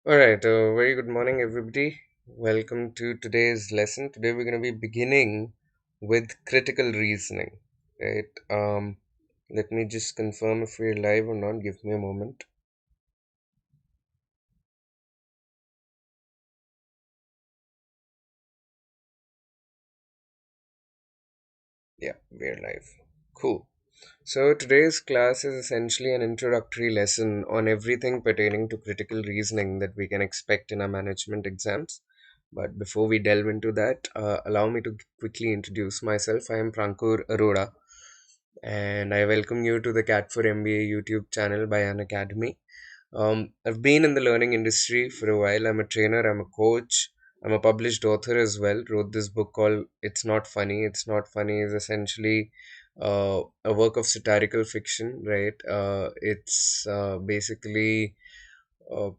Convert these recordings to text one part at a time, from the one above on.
All right, very good morning, everybody. Welcome to today's lesson. Today we're going to be beginning with critical reasoning. Right? Let me just confirm if we're live or not. Give me a moment. Yeah, we're live. Cool. So today's class is essentially an introductory lesson on everything pertaining to critical reasoning that we can expect in our management exams. But before we delve into that, allow me to quickly introduce myself. I am Prankur Arora, and I welcome you to the CAT4MBA YouTube channel by Unacademy. I've been in the learning industry for a while. I'm a trainer, I'm a coach, I'm a published author as well. Wrote this book called It's Not Funny. It's Not Funny is essentially a work of satirical fiction, right? It's basically uh,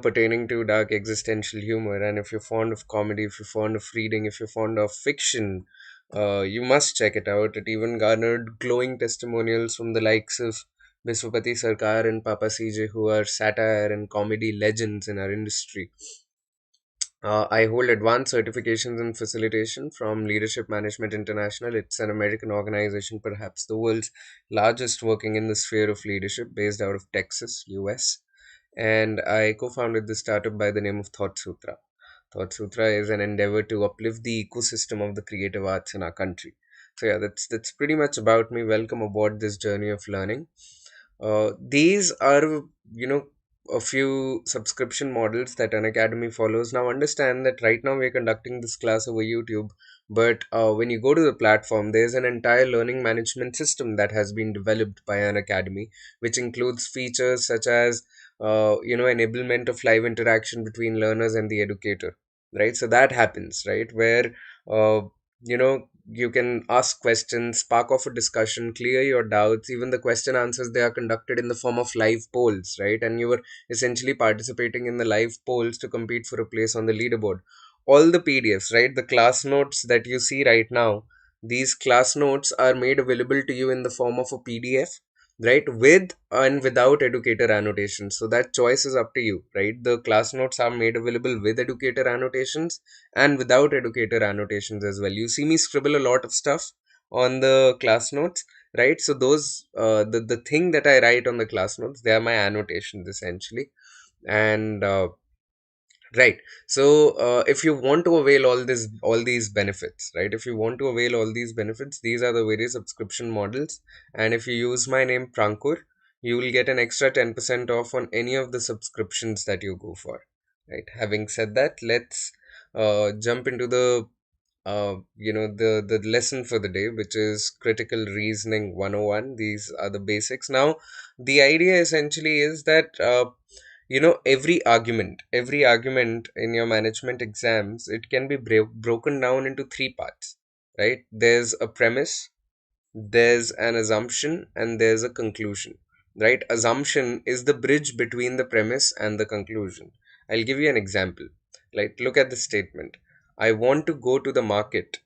pertaining to dark existential humor. And if you're fond of comedy, if you're fond of reading, if you're fond of fiction, you must check it out. It even garnered glowing testimonials from the likes of Biswapati Sarkar and Papa CJ, who are satire and comedy legends in our industry. I hold advanced certifications in facilitation from Leadership Management International. It's an American organization, perhaps the world's largest working in the sphere of leadership, based out of Texas, US. And I co founded this startup by the name of Thought Sutra. Thought Sutra is an endeavor to uplift the ecosystem of the creative arts in our country. So, yeah, that's pretty much about me. Welcome aboard this journey of learning. These are, a few subscription models that an academy follows. Now, understand that right now we're conducting this class over YouTube, but when you go to the platform, there's an entire learning management system that has been developed by an academy, which includes features such as, enablement of live interaction between learners and the educator, right? So that happens, right? Where, uh, you can ask questions, spark off a discussion, clear your doubts. Even the question answers, they are conducted in the form of live polls, right? And you were essentially participating in the live polls to compete for a place on the leaderboard. All the PDFs, right? The class notes that you see right now, these class notes are made available to you in the form of a PDF, right? With and without educator annotations. So that choice is up to you, right? The class notes are made available with educator annotations and without educator annotations as well. You see me scribble a lot of stuff on the class notes, right? So those the thing that I write on the class notes, they are my annotations essentially. And right. So if you want to avail all these benefits, right? If you want to avail all these benefits, these are the various subscription models. And if you use my name Prankur, you will get an extra 10% off on any of the subscriptions that you go for. Right. Having said that, let's jump into the lesson for the day, which is critical reasoning 101. These are the basics. Now, the idea essentially is that every argument in your management exams, it can be broken down into three parts, right? There's a premise, there's an assumption, and there's a conclusion, right? Assumption is the bridge between the premise and the conclusion. I'll give you an example. Like, look at the statement: I want to go to the market.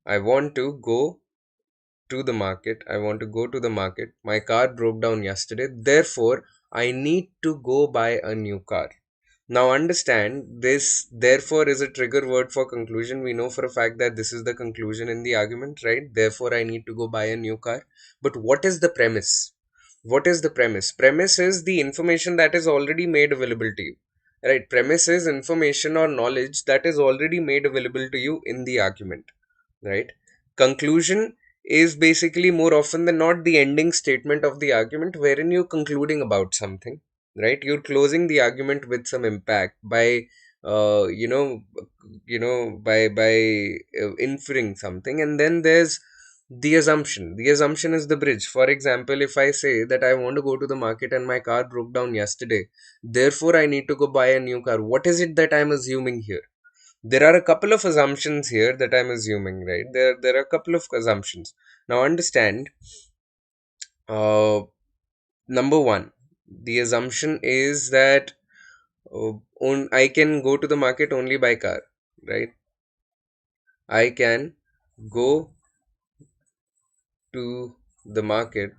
I want to go I want to go to the market. My car broke down yesterday. Therefore, I need to go buy a new car. Now, understand this, therefore, is a trigger word for conclusion. We know for a fact that this is the conclusion in the argument, right? Therefore, I need to go buy a new car. But what is the premise? What is the premise? Premise is the information that is already made available to you, right? Premise is information or knowledge that is already made available to you in the argument, right? Conclusion is basically more often than not the ending statement of the argument, wherein you're concluding about something, right? You're closing the argument with some impact by uh, you know by inferring something. And then there's the assumption is the bridge. For example, if I say that I want to go to the market and my car broke down yesterday, therefore I need to go buy a new car, what is it that I'm assuming here? There are a couple of assumptions here that I'm assuming, right? There are a couple of assumptions. Now understand, uh, number one, the assumption is that I can go to the market only by car, right? I can go to the market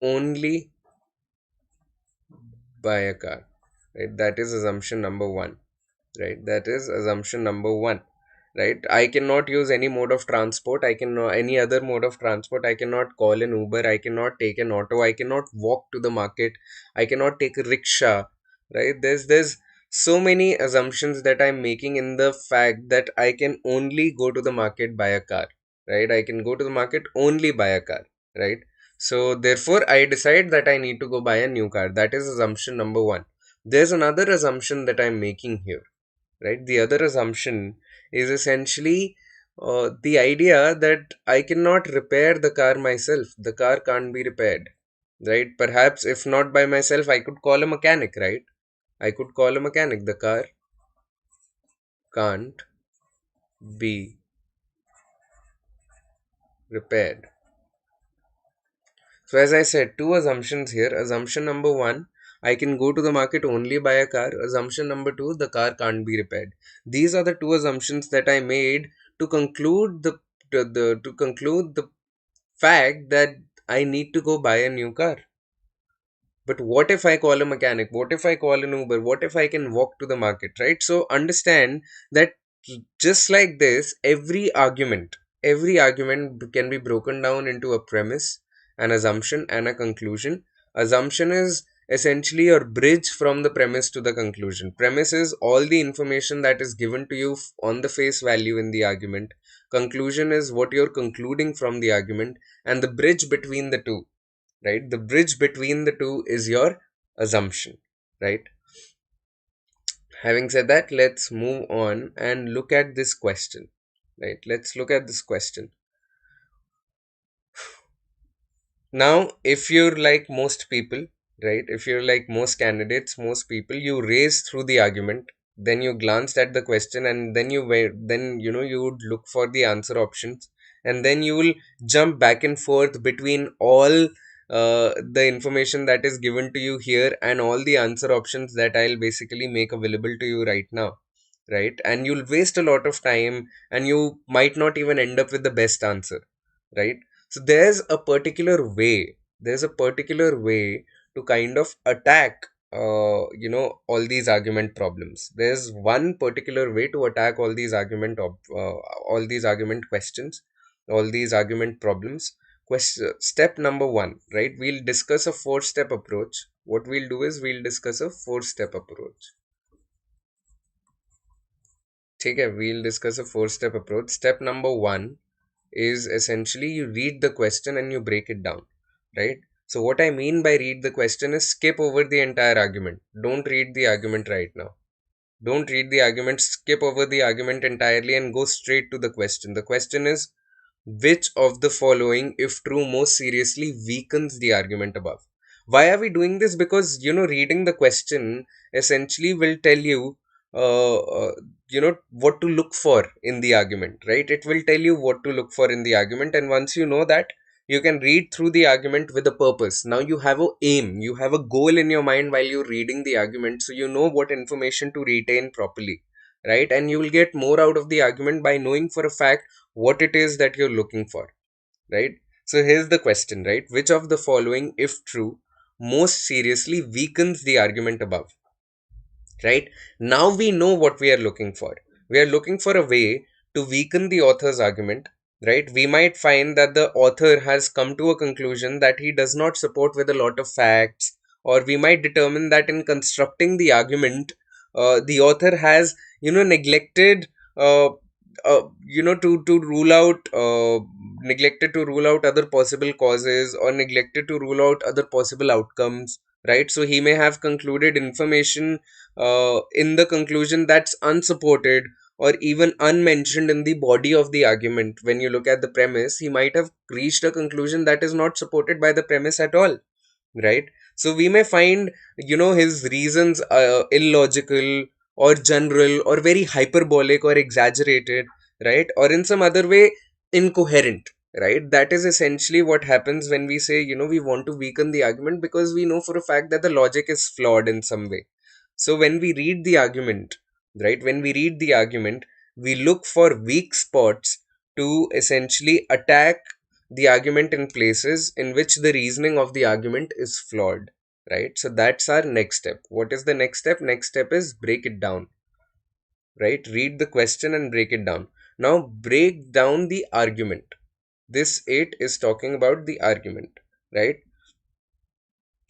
only buy a car. Right? That is assumption number one. Right? That is assumption number one. Right? I cannot use any mode of transport. I cannot any other mode of transport. I cannot call an Uber. I cannot take an auto. I cannot walk to the market. I cannot take a rickshaw. Right? There's so many assumptions that I'm making in the fact that I can only go to the market by a car. Right? I can go to the market only by a car. Right? So therefore, I decide that I need to go buy a new car. That is assumption number one. There's another assumption that I'm making here, right? The other assumption is essentially the idea that I cannot repair the car myself. The car can't be repaired, right? Perhaps if not by myself, I could call a mechanic, right? I could call a mechanic. The car can't be repaired. So, as I said, two assumptions here. Assumption number one, I can go to the market only by a car. Assumption number two, the car can't be repaired. These are the two assumptions that I made to conclude to conclude the fact that I need to go buy a new car. But what if I call a mechanic? What if I call an Uber? What if I can walk to the market, right? So understand that just like this, every argument can be broken down into a premise, an assumption, and a conclusion. Assumption is essentially your bridge from the premise to the conclusion. Premise is all the information that is given to you on the face value in the argument. Conclusion is what you're concluding from the argument, and the bridge between the two, right? The bridge between the two is your assumption, right? Having said that, let's move on and look at this question, right? Let's look at this question. Now, if you're like most people, right? If you're like most candidates, most people, you race through the argument, then you glanced at the question, and then you would look for the answer options, and then you will jump back and forth between all the information that is given to you here and all the answer options that I'll basically make available to you right now, right? And you'll waste a lot of time, and you might not even end up with the best answer, right? So there's a particular way to kind of attack all these argument problems. There's one particular way to attack all these argument questions, all these argument problems. Step number one, right? We'll discuss a four-step approach. What we'll do is we'll discuss a four-step approach. Okay, we'll discuss a four-step approach. Step number one is essentially you read the question and you break it down, right? So what I mean by read the question is skip over the entire argument. Don't read the argument right now. Don't read the argument, skip over the argument entirely and go straight to the question. The question is, which of the following, if true, most seriously weakens the argument above? Why are we doing this? Because, reading the question essentially will tell you, what to look for in the argument, right? It will tell you what to look for in the argument. And once you know that, you can read through the argument with a purpose. Now you have a aim, you have a goal in your mind while you're reading the argument. So you know what information to retain properly, right? And you will get more out of the argument by knowing for a fact what it is that you're looking for, right? So here's the question, right? Which of the following, if true, most seriously weakens the argument above, right? Now we know what we are looking for. We are looking for a way to weaken the author's argument, right? We might find that the author has come to a conclusion that he does not support with a lot of facts, or we might determine that in constructing the argument, the author has, neglected, to rule out, neglected to rule out other possible causes, or neglected to rule out other possible outcomes, right? So he may have concluded information in the conclusion that's unsupported or even unmentioned in the body of the argument. When you look at the premise, he might have reached a conclusion that is not supported by the premise at all, right? So we may find, his reasons illogical or general or very hyperbolic or exaggerated, right? Or in some other way incoherent, right? That is essentially what happens when we say, we want to weaken the argument, because we know for a fact that the logic is flawed in some way. So when we read the argument, right, we look for weak spots to essentially attack the argument in places in which the reasoning of the argument is flawed, right? So that's our next step. What is the next step? Next step is break it down, right? Read the question and break it down. Now break down the argument. This 8 is talking about the argument, right?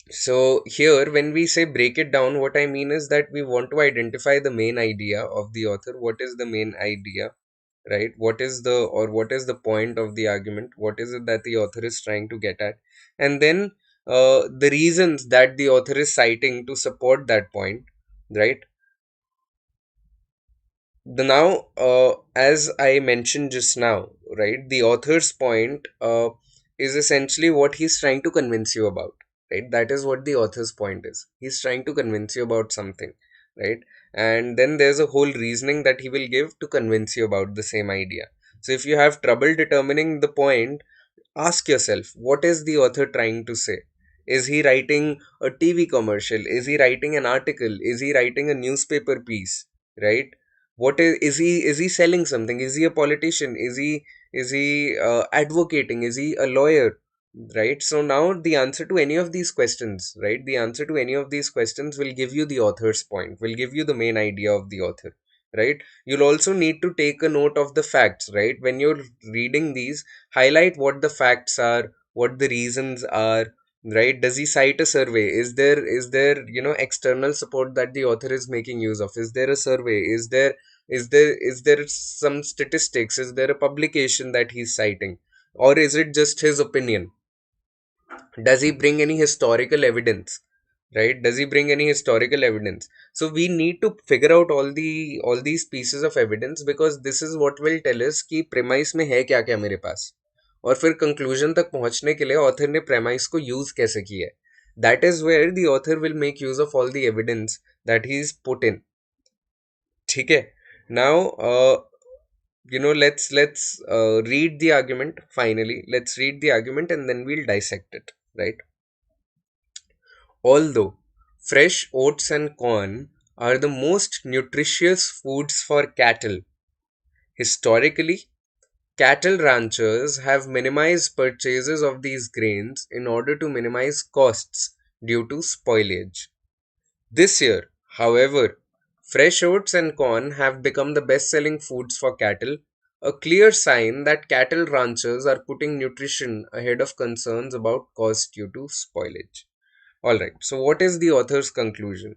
So here when we say break it down, what I mean is that we want to identify the main idea of the author. What is the main idea, right? What is the point of the argument? What is it that the author is trying to get at? And then the reasons that the author is citing to support that point, right? The now As I mentioned just now, right, the author's point is essentially what he's trying to convince you about, right? That is what the author's point is. He's trying to convince you about something, right? And then there's a whole reasoning that he will give to convince you about the same idea. So if you have trouble determining the point, ask yourself, what is the author trying to say? Is he writing a TV commercial? Is he writing an article? Is he writing a newspaper piece? Right? What is he selling something? Is he a politician? Is he advocating? Is he a lawyer? Right? So now the answer to any of these questions, right? The answer to any of these questions will give you the author's point, will give you the main idea of the author, right? You'll also need to take a note of the facts, right? When you're reading these, highlight what the facts are, what the reasons are, right? Does he cite a survey? Is there external support that the author is making use of? Is there a survey? Is there some statistics? Is there a publication that he's citing, or is it just his opinion? Does he bring any historical evidence? Right, does he bring any historical evidence? So we need to figure out all these pieces of evidence, because this is what will tell us कि premise में है क्या क्या मेरे पास, और फिर conclusion तक पहुंचने के लिए author ने premise को use कैसे किया है. That is where the author will make use of all the evidence that he's put in. ठीक है. Now let's read the argument. Finally, let's read the argument and then we'll dissect it, right? Although fresh oats and corn are the most nutritious foods for cattle, historically, cattle ranchers have minimized purchases of these grains in order to minimize costs due to spoilage. This year, however, fresh oats and corn have become the best selling foods for cattle, a clear sign that cattle ranchers are putting nutrition ahead of concerns about cost due to spoilage. Alright, so what is the author's conclusion?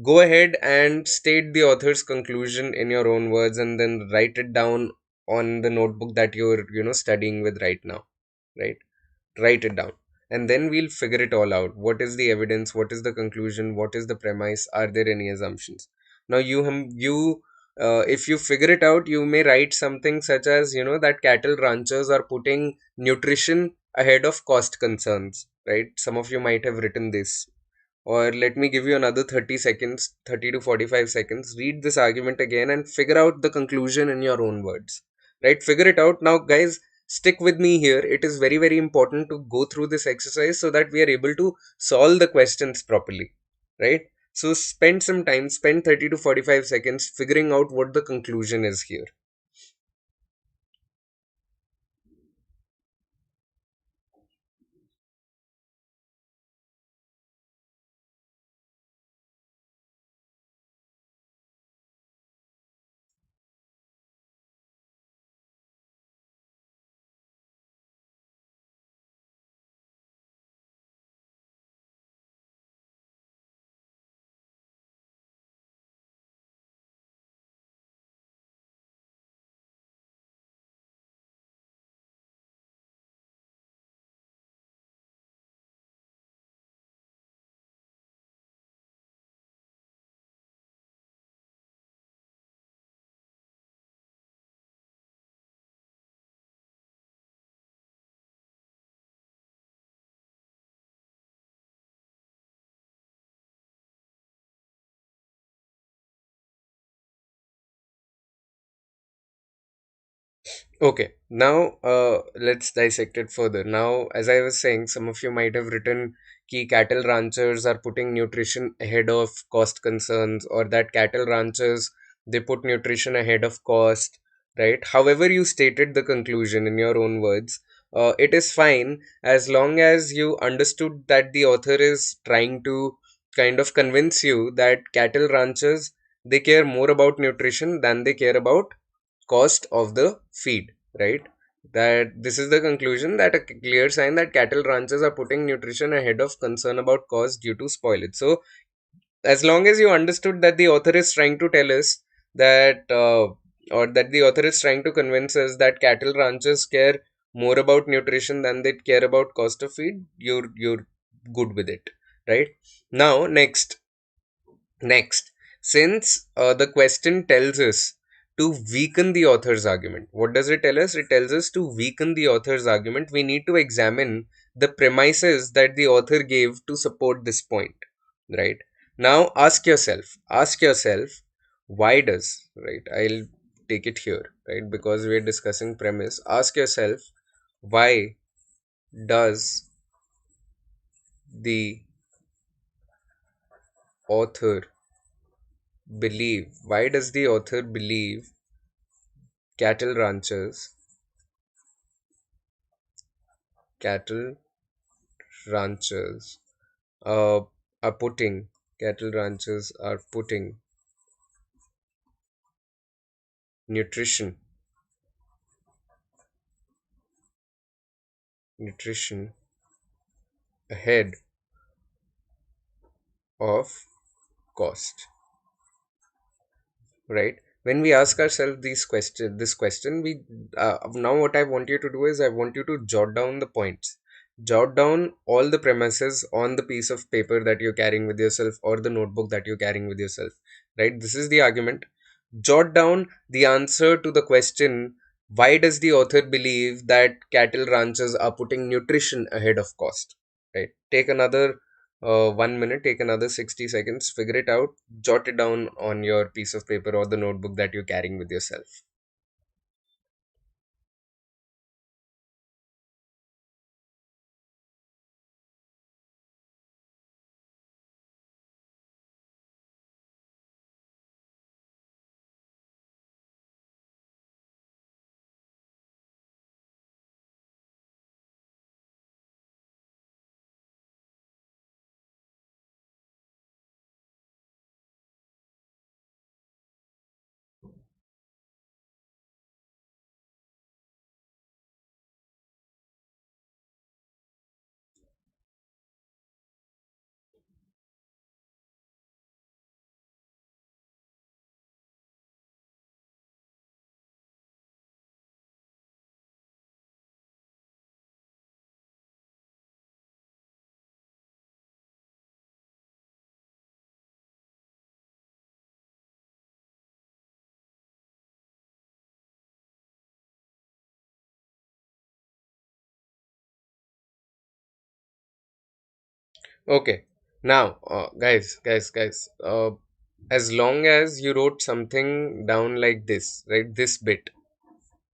Go ahead and state the author's conclusion in your own words and then write it down on the notebook that you're studying with right now, right? Write it down. And then we'll figure it all out. What is the evidence? What is the conclusion? What is the premise? Are there any assumptions? Now if you figure it out, you may write something such as, that cattle ranchers are putting nutrition ahead of cost concerns, right? Some of you might have written this. Or let me give you another 30 seconds, 30 to 45 seconds. Read this argument again and figure out the conclusion in your own words. Right? Figure it out. Now, guys, stick with me here. It is very, very important to go through this exercise so that we are able to solve the questions properly. Right? So, spend some time, spend 30 to 45 seconds figuring out what the conclusion is here. Okay, now let's dissect it further. Now, as I was saying, some of you might have written key cattle ranchers are putting nutrition ahead of cost concerns, or that cattle ranchers they put nutrition ahead of cost, right? However, you stated the conclusion in your own words, it is fine as long as you understood that the author is trying to kind of convince you that cattle ranchers, they care more about nutrition than they care about cost of the feed, right? That this is the conclusion, that a clear sign that cattle ranchers are putting nutrition ahead of concern about cost due to spoilage. So as long as you understood that the author is trying to tell us that or that the author is trying to convince us that cattle ranchers care more about nutrition than they care about cost of feed, you're good with it, right? Now next, since the question tells us to weaken the author's argument, what does it tell us? It tells us to weaken the author's argument. We need to examine the premises that the author gave to support this point, right? Now ask yourself, why does, right? I'll take it here, right? Because we're discussing premise. Ask yourself, why does the author why does the author believe cattle ranchers cattle ranchers uh, are putting cattle ranchers are putting nutrition nutrition ahead of cost, right? When we ask ourselves this question, we now what I want you to do is I want you to jot down the points, jot down all the premises on the piece of paper that you're carrying with yourself or the notebook that you're carrying with yourself, right? This is the argument. Jot down the answer to the question, why does the author believe that cattle ranchers are putting nutrition ahead of cost? Right? Take another 1 minute, take another 60 seconds, figure it out, jot it down on your piece of paper or the notebook that you're carrying with yourself. Okay, now, guys, as long as you wrote something down like this, right? This bit,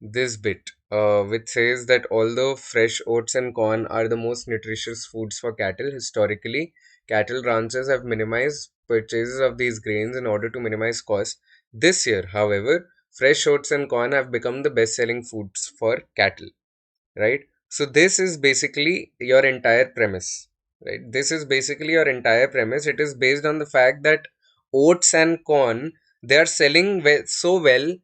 which says that although fresh oats and corn are the most nutritious foods for cattle, historically, cattle ranchers have minimized purchases of these grains in order to minimize costs. This year, however, fresh oats and corn have become the best selling foods for cattle, right? So, this is basically your entire premise, right? This is basically your entire premise. It is based on the fact that oats and corn, they are selling so well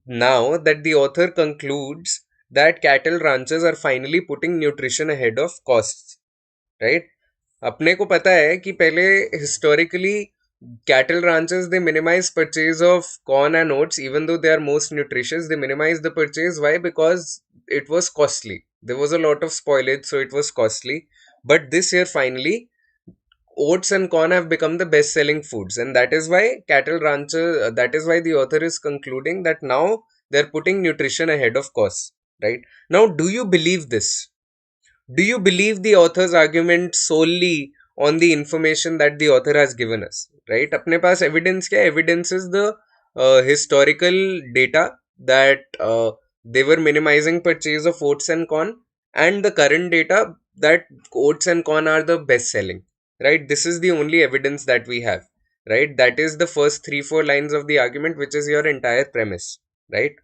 now that the author concludes that cattle ranchers are finally putting nutrition ahead of costs, right? अपने को पता है कि पहले historically cattle ranchers, they minimize purchase of corn and oats even though they are most nutritious. They minimize the purchase. Why? Because it was costly. There was a lot of spoilage, so it was costly. But this year finally oats and corn have become the best selling foods, and that is why that is why the author is concluding that now they're putting nutrition ahead of costs, right? Now, do you believe this? Do you believe the author's argument solely on the information that the author has given us, right? अपने पास evidence क्या है? Evidence is the historical data that they were minimizing purchase of oats and corn, and the current data that oats and corn are the best selling, right? This is the only evidence that we have, right? That is the first 3 4 lines of the argument, which is your entire premise, right?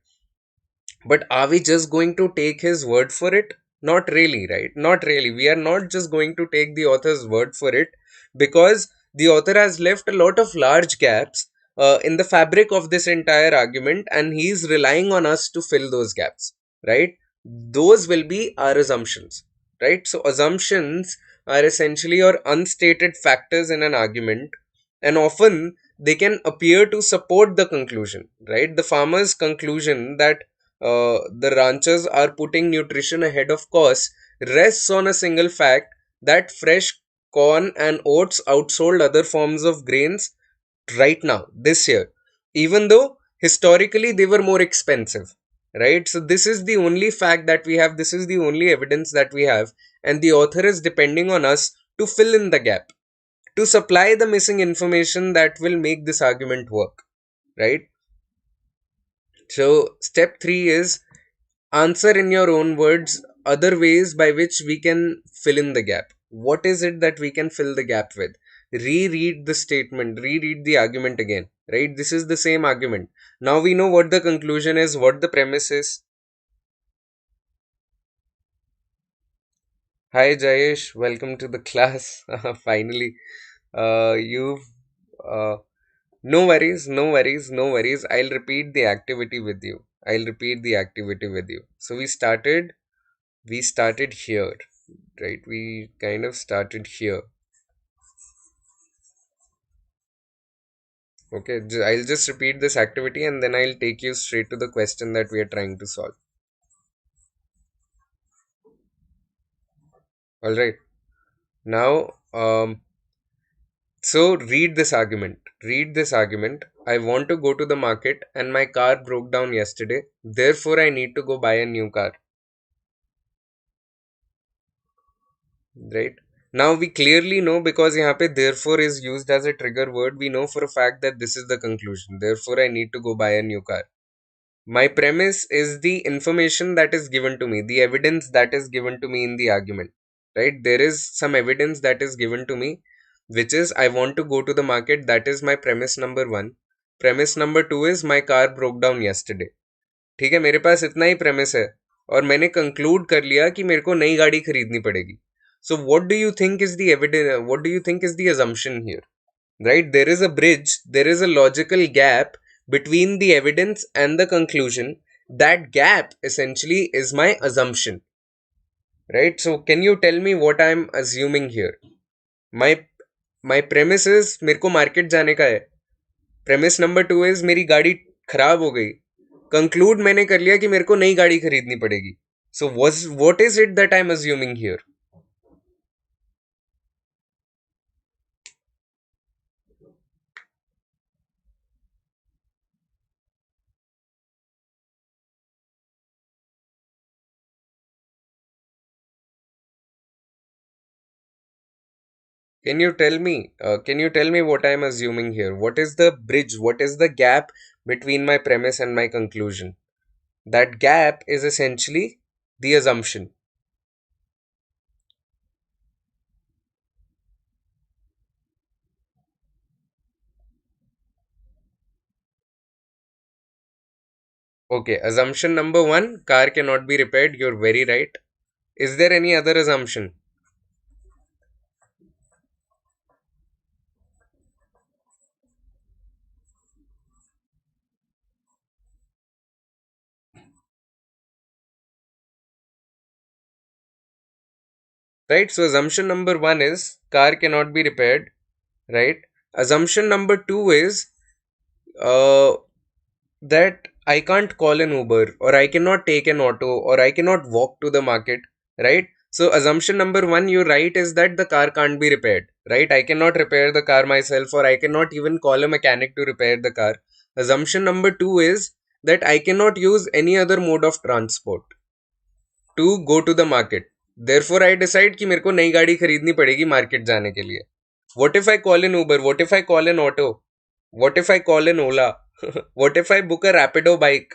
But are we just going to take his word for it? Not really, right? Not really. We are not just going to take the author's word for it, because the author has left a lot of large gaps in the fabric of this entire argument, and he's relying on us to fill those gaps, right? Those will be our assumptions, right? So, assumptions are essentially your unstated factors in an argument, and often they can appear to support the conclusion, right? The farmer's conclusion that the ranchers are putting nutrition ahead of cost rests on a single fact that fresh corn and oats outsold other forms of grains right now, this year, even though historically they were more expensive, right? So, this is the only fact that we have, this is the only evidence that we have, and the author is depending on us to fill in the gap, to supply the missing information that will make this argument work, right? So, step 3 is answer in your own words other ways by which we can fill in the gap. What is it that we can fill the gap with? Reread the statement, reread the argument again, right? This is the same argument. Now we know what the conclusion is, what the premise is. Hi Jayesh, welcome to the class. Finally, you've uh, no worries, no worries, no worries. I'll repeat the activity with you. I'll repeat the activity with you. So we started here, right? We kind of started here. Okay, I'll just repeat this activity and then I'll take you straight to the question that we are trying to solve. All right. Now, so read this argument. Read this argument. I want to go to the market and my car broke down yesterday. Therefore, I need to go buy a new car. Right? Now we clearly know, because यहाँ पे therefore is used as a trigger word, we know for a fact that this is the conclusion. Therefore, I need to go buy a new car. My premise is the information that is given to me, the evidence that is given to me in the argument, right? There is some evidence that is given to me, which is I want to go to the market. That is my premise number 1. Premise number 2 is my car broke down yesterday. ठीक है, मेरे पास इतना ही premise है और मैंने conclude कर लिया कि मेरे को नई गाड़ी खरीदनी पड़ेगी. So what do you think is the evidence? What do you think is the assumption here? Right? There is a bridge, there is a logical gap between the evidence and the conclusion. That gap essentially is my assumption, right? So can you tell me what I'm assuming here? My premise is मेरे को market जाने का है. Premise number 2 is मेरी गाड़ी खराब हो गई. Conclude मैंने कर लिया कि मेरे को नई गाड़ी खरीदनी पड़ेगी. So what is it that I'm assuming here? Can you tell me? Can you tell me what I'm assuming here? What is the bridge? What is the gap between my premise and my conclusion? That gap is essentially the assumption. Okay, assumption number 1, car cannot be repaired. You're very right. Is there any other assumption? Right? So assumption number 1 is car cannot be repaired. Right? Assumption number 2 is uh, that I can't call an Uber, or I cannot take an auto, or I cannot walk to the market, right? So assumption number 1, you're right, is that the car can't be repaired, right? I cannot repair the car myself, or I cannot even call a mechanic to repair the car. Assumption number 2 is that I cannot use any other mode of transport to go to the market. Therefore, I decide कि मेरे को नई गाड़ी खरीदनी पड़ेगी market जाने के लिए. What if I call an Uber? What if I call an auto? What if I call an Ola? What if I book a Rapido bike?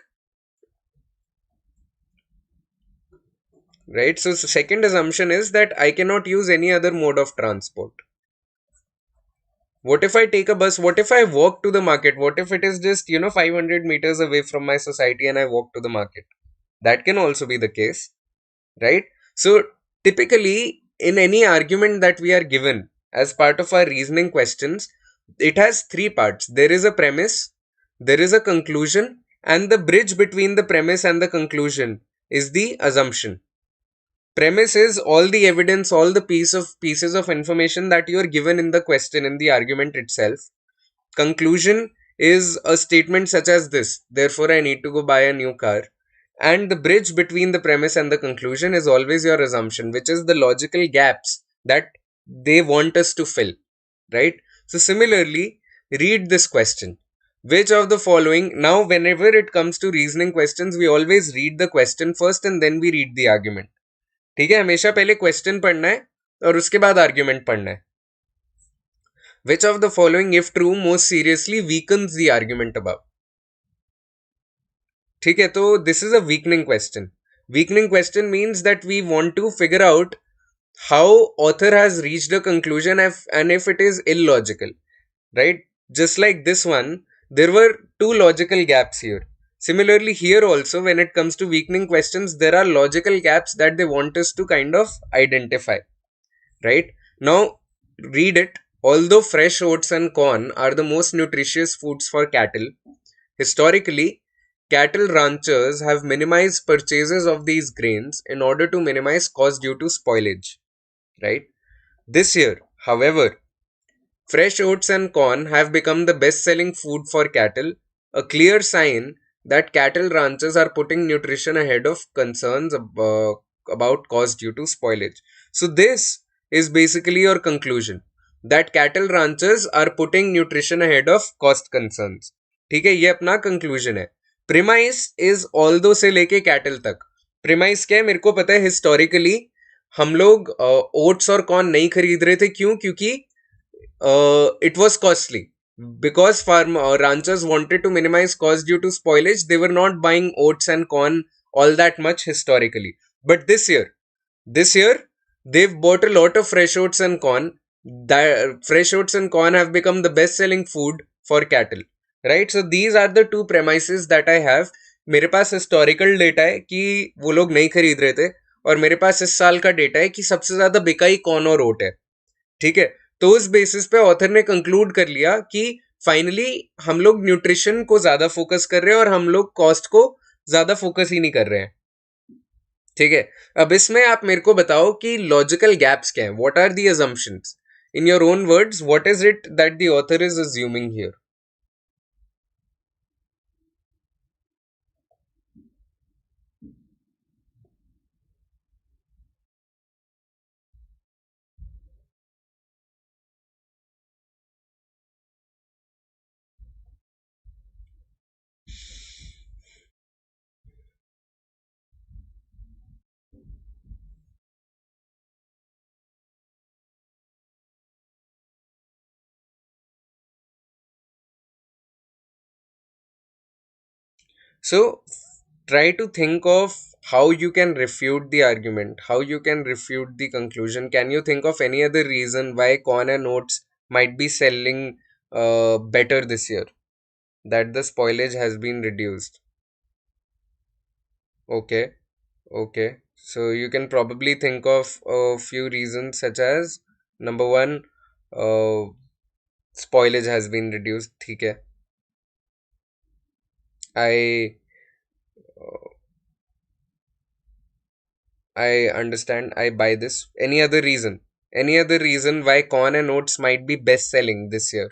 Right? So, second assumption is that I cannot use any other mode of transport. What if I take a bus? What if I walk to the market? What if it is just, 500 meters away from my society and I walk to the market? That can also be the case, right? So typically, in any argument that we are given as part of our reasoning questions, it has three parts. There is a premise, there is a conclusion, and the bridge between the premise and the conclusion is the assumption. Premise is all the evidence, all the pieces of information that you are given in the question, in the argument itself. Conclusion is a statement such as this: therefore I need to go buy a new car. And the bridge between the premise and the conclusion is always your assumption, which is the logical gaps that they want us to fill, right? So similarly, read this question: which of the following, now whenever it comes to reasoning questions, we always read the question first and then we read the argument. ठीक है, हमेशा पहले question पढ़ना है और उसके बाद argument पढ़ना है. Which of the following, if true, most seriously weakens the argument above? ठीक है, तो this is a weakening question. Weakening question means that we want to figure out how author has reached a conclusion and if it is illogical, right? Just like this one, there were two logical gaps here. Similarly, here also, when it comes to weakening questions, there are logical gaps that they want us to kind of identify, right? Now, read it. Although fresh oats and corn are the most nutritious foods for cattle, historically, cattle ranchers have minimized purchases of these grains in order to minimize cost due to spoilage, right? This year, however, fresh oats and corn have become the best selling food for cattle, a clear sign that cattle ranchers are putting nutrition ahead of concerns about cost due to spoilage. So, this is basically your conclusion that cattle ranchers are putting nutrition ahead of cost concerns. ठीक है, ये अपना conclusion है. Premise is although से लेके cattle तक. Premise क्या है, मेरे को पता है historically हम लोग oats और corn नहीं खरीद रहे थे. क्यों? क्योंकि it was costly. Because ranchers wanted to minimize cost due to spoilage, they were not buying oats and corn all that much historically. But this year, they've bought a lot of fresh oats and corn. That fresh oats and corn have become the best-selling food for cattle, right? So these are the two premises that I have. मेरे पास historical data है कि वो लोग नहीं खरीद रहे थे, और मेरे पास इस साल का डेटा है कि सबसे ज्यादा बिका ही कॉर्न और ओट है. ठीक है, तो उस बेसिस पे ऑथर ने कंक्लूड कर लिया कि फाइनली हम लोग न्यूट्रिशन को ज्यादा फोकस कर रहे हैं और हम लोग कॉस्ट को ज्यादा फोकस ही नहीं कर रहे हैं. ठीक है, अब इसमें आप मेरे को बताओ कि लॉजिकल गैप्स क्या हैं. What are the assumptions? In your own words, what is it that the author is assuming here? So try to think of how you can refute the argument, how you can refute the conclusion. Can you think of any other reason why corn and oats might be selling better this year? That the spoilage has been reduced. Okay, okay. So you can probably think of a few reasons, such as number one, uh, spoilage has been reduced. ठीक है. I I understand. I buy this. Any other reason? Any other reason why corn and oats might be best selling this year?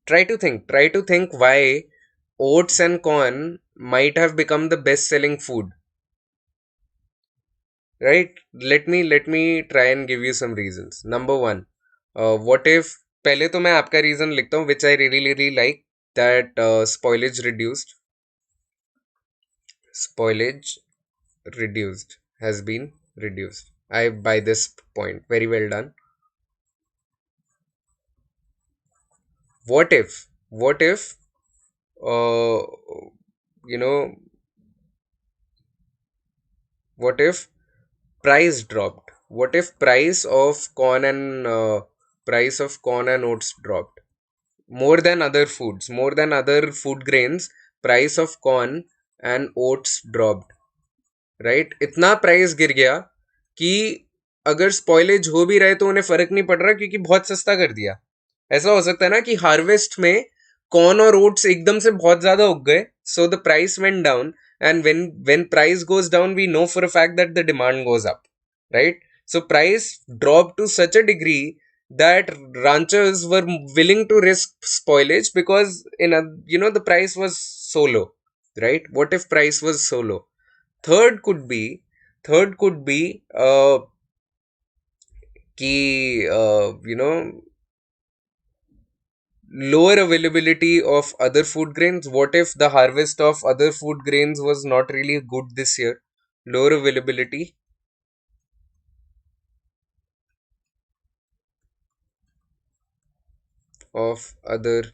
Try to think. Try to think why oats and corn might have become the best selling food. Right? Let me try and give you some reasons. Number one, what if, पहले तो मैं आपका reason लिखता हूँ, which I really like, that spoilage reduced, has been reduced. I buy this point. Very well done. What if uh you know what if price dropped? What if price of corn and price of corn and oats dropped more than other foods, more than other food grains. Price of corn and oats dropped, right इतना price गिर गया कि अगर spoilage हो भी रहे तो उन्हें फर्क नहीं पड़ रहा क्योंकि बहुत सस्ता कर दिया. ऐसा हो सकता है ना कि हार्वेस्ट में कॉर्न और ओट्स एकदम से बहुत ज्यादा उग गए, so the price went down, and when price goes down we know for a fact that the demand goes up, right. So price dropped to such a degree that ranchers were willing to risk spoilage because the price was so low, right? What if price was so low? Third could be कि lower availability of other food grains. What if the harvest of other food grains was not really good this year? Lower availability of other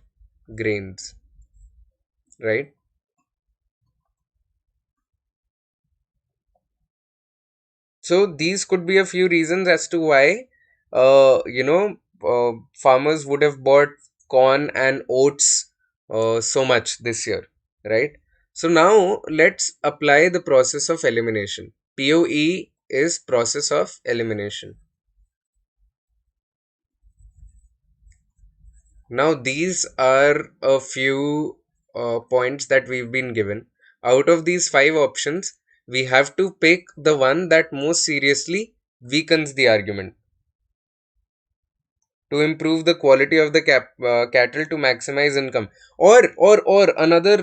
grains, right? So these could be a few reasons as to why farmers would have bought corn and oats so much this year, right? So now let's apply the process of elimination. POE is process of elimination. Now these are a few points that we've been given. Out of these 5 options, we have to pick the one that most seriously weakens the argument. To improve the quality of the cattle to maximize income. Or another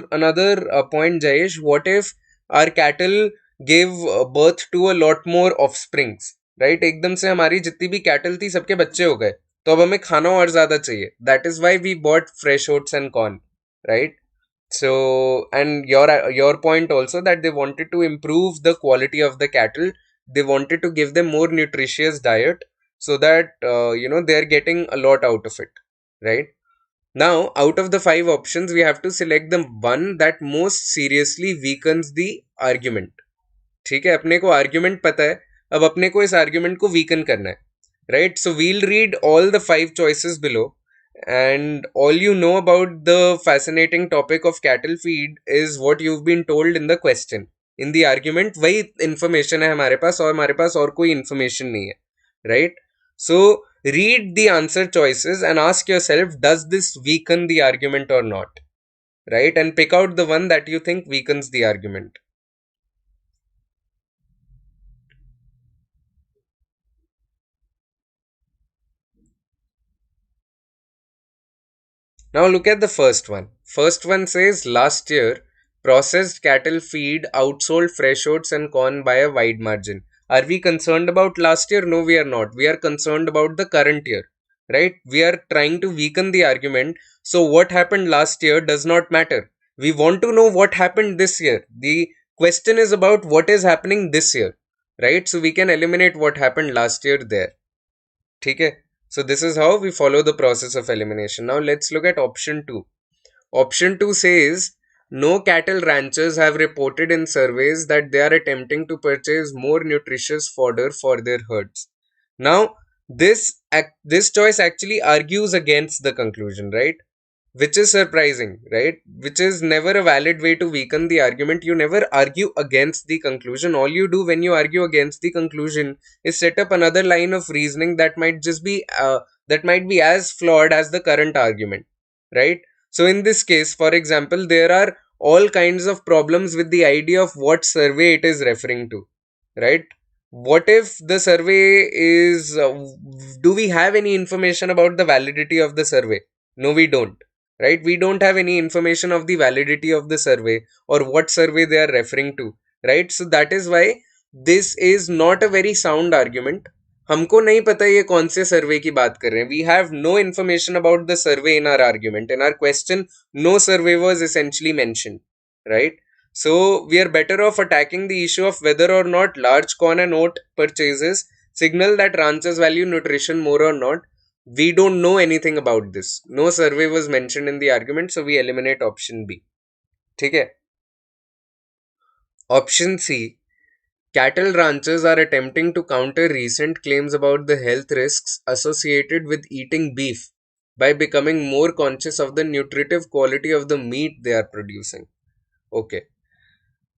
point, Jayesh, what if our cattle gave birth to a lot more offsprings, right? एकदम से हमारी जितनी भी cattle थी सबके बच्चे हो गए, तो अब हमें खाना और ज्यादा चाहिए. That is why we bought fresh oats and corn, right? So, and your point also that they wanted to improve the quality of the cattle, they wanted to give them more nutritious diet so that they're getting a lot out of it, right? Now out of the 5 options we have to select the one that most seriously weakens the argument. ठीक है, अपने को argument पता है, अब अपने को इस आर्ग्यूमेंट को वीकन करना है, right? So we'll read all the 5 choices below, and all you know about the fascinating topic of cattle feed is what you've been told in the question. In the argument वही information है हमारे पास, और हमारे पास और कोई information नहीं है, right? So read the answer choices and ask yourself, does this weaken the argument or not, right? And pick out the one that you think weakens the argument. Now look at the first one. First one says last year processed cattle feed outsold fresh oats and corn by a wide margin. Are we concerned about last year? No, we are not. We are concerned about the current year, right? We are trying to weaken the argument. So what happened last year does not matter. We want to know what happened this year. The question is about what is happening this year, right? So we can eliminate what happened last year there. Okay? So this is how we follow the process of elimination. Now let's look at option 2. Option 2 says no cattle ranchers have reported in surveys that they are attempting to purchase more nutritious fodder for their herds. Now this choice actually argues against the conclusion, right? Which is surprising, right? Which is never a valid way to weaken the argument. You never argue against the conclusion. All you do when you argue against the conclusion is set up another line of reasoning that might just be that might be as flawed as the current argument, right? So in this case, for example, there are all kinds of problems with the idea of what survey it is referring to, right? What if the survey is do we have any information about the validity of the survey? No, we don't, right? We don't have any information of the validity of the survey or what survey they are referring to, right? So that is why this is not a very sound argument. हमको नहीं पता ये कौन से सर्वे की बात कर रहे हैं. We have no information about the survey in our argument. In our question, no survey was essentially mentioned, right? So we are better off attacking the issue of whether or not large corn and oat purchases signal that ranchers value nutrition more or not. We don't know anything about this. No survey was mentioned in the argument, so we eliminate option B. ठीक है? Option C. Cattle ranchers are attempting to counter recent claims about the health risks associated with eating beef by becoming more conscious of the nutritive quality of the meat they are producing. Okay.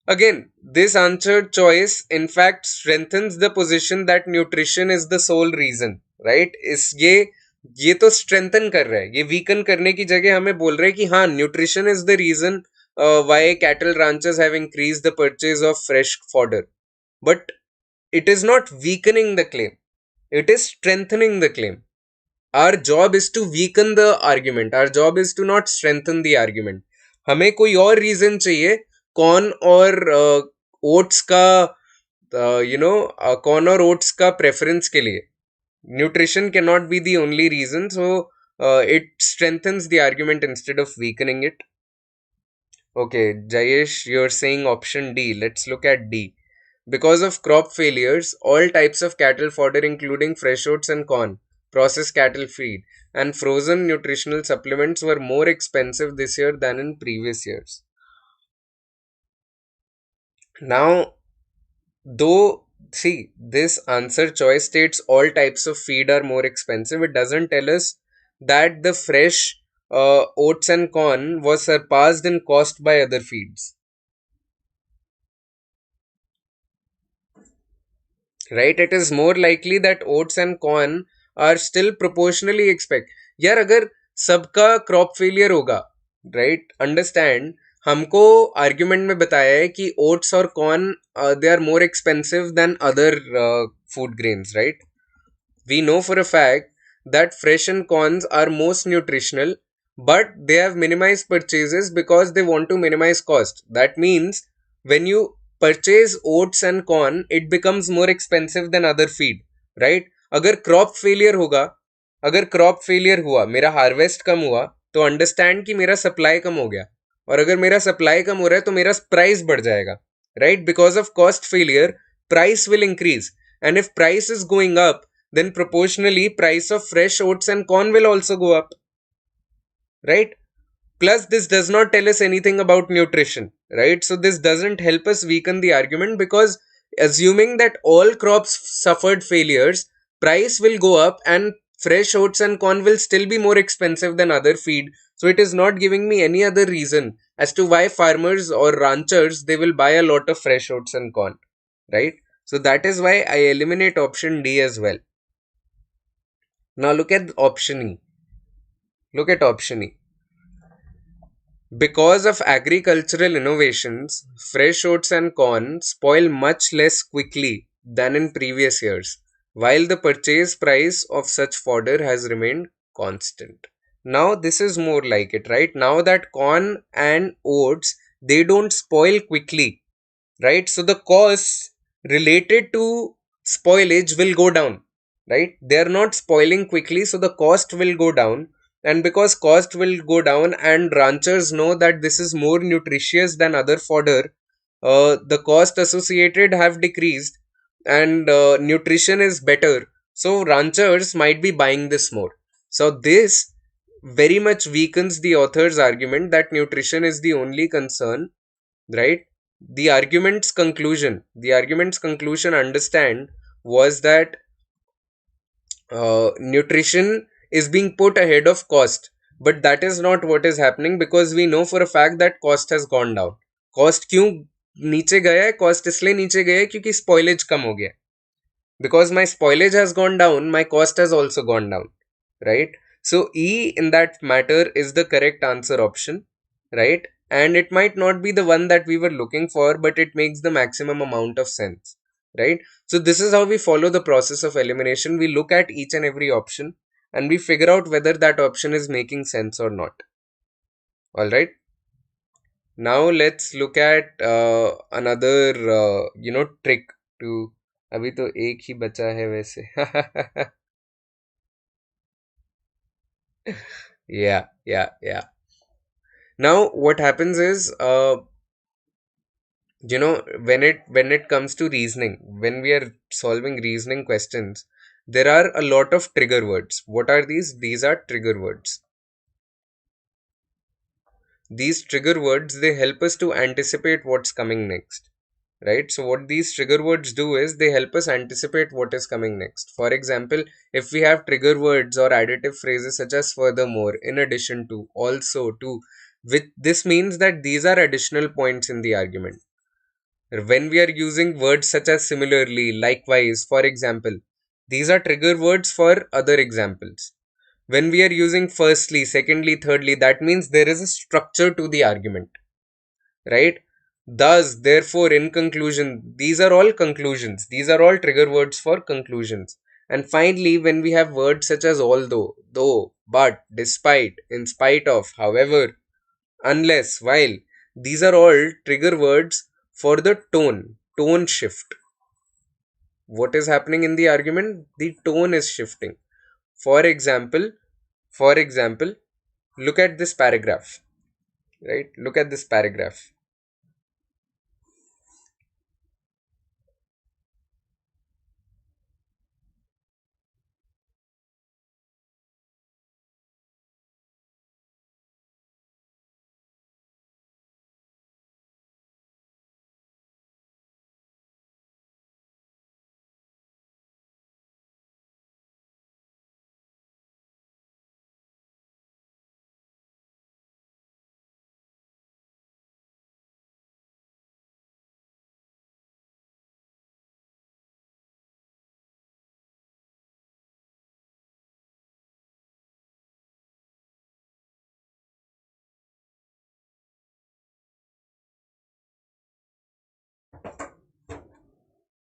Again, this answered choice in fact strengthens the position that nutrition is the sole reason, right? ये तो strengthen कर रहा है, ये weaken करने की जगह हमें बोल रहा है कि हाँ, nutrition is the reason why cattle ranchers have increased the purchase of fresh fodder. But it is not weakening the claim, it is strengthening the claim. Our job is to weaken the argument, our job is to not strengthen the argument. हमें कोई और reason चाहिए corn और oats का corn और oats का preference के लिए. Nutrition can not be the only reason, so it strengthens the argument instead of weakening it. Okay, Jayesh, you're saying option D. Let's look at D. Because of crop failures, all types of cattle fodder, including fresh oats and corn, processed cattle feed, and frozen nutritional supplements, were more expensive this year than in previous years. Now, though, see, this answer choice states all types of feed are more expensive, it doesn't tell us that the fresh oats and corn was surpassed in cost by other feeds. Right, it is more likely that oats and corn are still proportionally expect. यार अगर सबका crop failure होगा, right, understand, हमको argument में बताया है कि oats और corn they are more expensive than other food grains, right. We know for a fact that fresh and corns are most nutritional, but they have minimized purchases because they want to minimize cost. That means when you purchase oats and corn, it becomes more expensive than other feed, right? अगर crop failure होगा, अगर crop failure हुआ, मेरा harvest कम हुआ, तो understand कि मेरा supply कम हो गया. और अगर मेरा सप्लाई कम हो रहा है तो मेरा प्राइस बढ़ जाएगा, right? Because of cost failure, price will increase, and if price is going up, then proportionally price of fresh oats and corn will also go up, right? Plus, this does not tell us anything about nutrition, right? So this doesn't help us weaken the argument, because assuming that all crops suffered failures, price will go up and fresh oats and corn will still be more expensive than other feed. So it is not giving me any other reason as to why farmers or ranchers, they will buy a lot of fresh oats and corn, right? So that is why I eliminate option D as well. Now look at option E. Look at option E. Because of agricultural innovations, fresh oats and corn spoil much less quickly than in previous years, while the purchase price of such fodder has remained constant. Now this is more like it, right? Now that corn and oats, they don't spoil quickly, right? So the costs related to spoilage will go down, right? They are not spoiling quickly, so the cost will go down. And because cost will go down and ranchers know that this is more nutritious than other fodder, the cost associated have decreased, and nutrition is better, so ranchers might be buying this more. So this very much weakens the author's argument that nutrition is the only concern, right? The argument's conclusion, understand, was that nutrition is being put ahead of cost, but that is not what is happening, because we know for a fact that cost has gone down. Cost क्यों नीचे गया है? Cost इसलिए नीचे गया है क्योंकि spoilage कम हो गया. Because my spoilage has gone down, my cost has also gone down, right? So E in that matter is the correct answer option, right? And it might not be the one that we were looking for, but it makes the maximum amount of sense, right? So this is how we follow the process of elimination. We look at each and every option and we figure out whether that option is making sense or not. All right. Now let's look at another trick to. अभी तो एक ही बचा है वैसे. Yeah. Now what happens is, when it comes to reasoning, when we are solving reasoning questions, there are a lot of trigger words. What are these? These are trigger words. These trigger words, they help us to anticipate what's coming next, right? So what these trigger words do is they help us anticipate what is coming next. For example, if we have trigger words or additive phrases such as furthermore, in addition to, also to, which this means that these are additional points in the argument. When we are using words such as similarly, likewise, for example, these are trigger words for other examples. When we are using firstly, secondly, thirdly, that means there is a structure to the argument, right? Thus, therefore, in conclusion, these are all conclusions. These are all trigger words for conclusions. And finally, when we have words such as although, though, but, despite, in spite of, however, unless, while, these are all trigger words for the tone shift. What is happening in the argument? The tone is shifting. For example, for example, look at this paragraph, right? Look at this paragraph.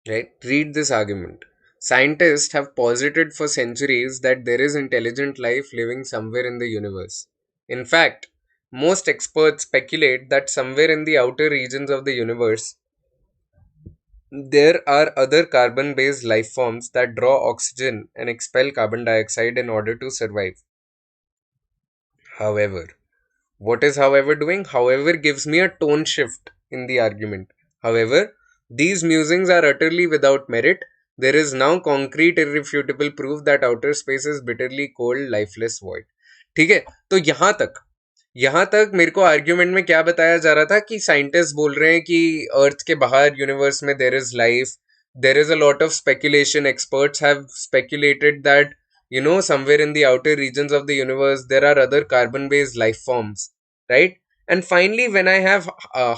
Right? Read this argument. Scientists have posited for centuries that there is intelligent life living somewhere in the universe. In fact, most experts speculate that somewhere in the outer regions of the universe, there are other carbon based life forms that draw oxygen and expel carbon dioxide in order to survive. However, what is however doing? However gives me a tone shift in the argument. However, these musings are utterly without merit. There is now concrete irrefutable proof that outer space is bitterly cold, lifeless void. ठीक है, तो यहाँ तक मेरे को argument में क्या बताया जा रहा था कि साइंटिस्ट बोल रहे हैं कि अर्थ के बाहर यूनिवर्स में there is life, there is a lot of speculation, experts have speculated that somewhere in the outer regions of the universe there are other carbon based life forms, right? And finally when I have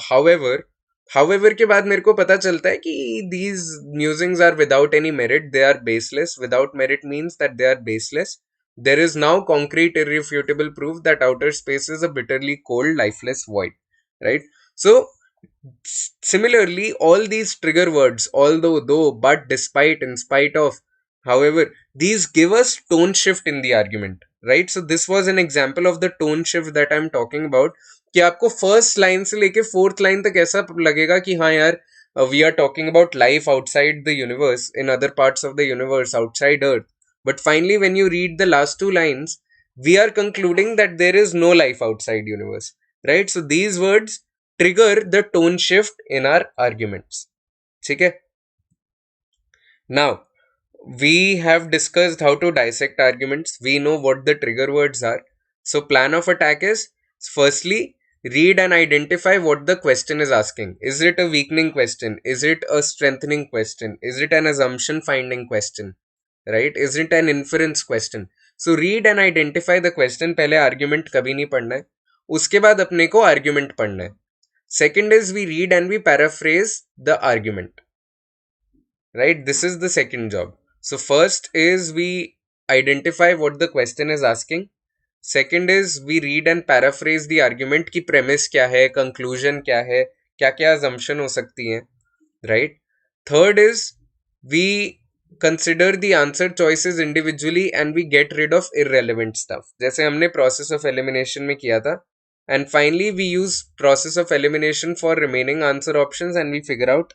however के बाद मेरे को पता चलता है कि these musings are without any merit, they are baseless. Without merit means that they are baseless. There is now concrete irrefutable proof that outer space is a bitterly cold lifeless void, right? So similarly, all these trigger words, although, though, but, despite, in spite of, however, these give us tone shift in the argument, right? So this was an example of the tone shift that I'm talking about. कि आपको first line से लेके fourth line तक ऐसा लगेगा कि हाँ यार, we are talking about life outside the universe, in other parts of the universe, outside earth. But finally, when you read the last two lines, we are concluding that there is no life outside universe, right? So these words trigger the tone shift in our arguments. Okay? Now, we have discussed how to dissect arguments. We know what the trigger words are. So plan of attack is, firstly, read and identify what the question is asking. Is it a weakening question? Is it a strengthening question? Is it an assumption finding question? Right? Is it an inference question? So read and identify the question. पहले argument कभी नहीं पढ़ना है. उसके बाद अपने को argument पढ़ना है. Second is we read and we paraphrase the argument. Right? This is the second job. So first is we identify what the question is asking. Second is we read and paraphrase the argument की premise क्या है, conclusion क्या है, क्या क्या assumption हो सकती हैं, right? Third is we consider the answer choices individually and we get rid of irrelevant stuff, जैसे हमने process of elimination में किया था. And finally we use process of elimination for remaining answer options and we figure out